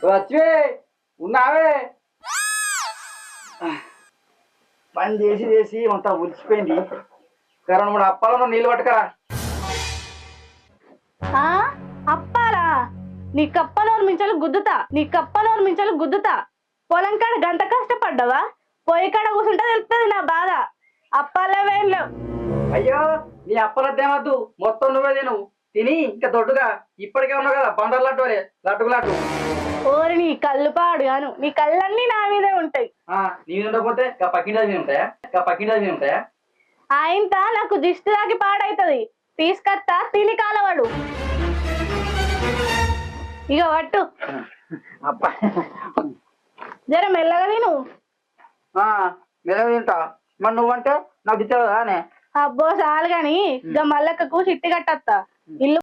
వచ్చే ఉన్నావే పని చేసి చేసి అంతా ఉలిచిపోయింది. కరోనా మూడు అప్పాలను నీళ్ళు పట్టుకరా. అప్పాలా? నీ కప్పనోరు మించాలు గుద్దుతా. పొలం కాడ గంట కష్టపడ్డావా? పొయ్యి కాడ కూర్చుంటే తెలుస్తుంది నా బాధ. అప్పాలే వేయలేవు. అయ్యో నీ అప్పలద్దేమద్దు, మొత్తం నువ్వే తిను. తిని ఇంకా దొడ్డుగా ఇప్పటికే ఉన్నావు కదా బండర్ లడ్డు లడ్డుకు లడ్డు. ఓరి నీ కళ్ళు పాడుగాను, నీ కళ్ళన్నీ నా మీదే ఉంటాయి. నీ మీద ఉండకపోతే పక్కింటి మీద ఉంటాయా? ఆయంత నాకు దిష్టి తాకి పాడైతది. తీసుకొస్తా తిని కాలవాడు. ఇక పట్టు. అబ్బా జర మెల్లగా తిను. మెల్లగా తింటా. మరి నువ్వంటే నాకు ఇచ్చావు కానీ. అబ్బో చాలు గాని ఇక మల్లక్కకు చిట్టి కట్టత్తా. ఇల్లు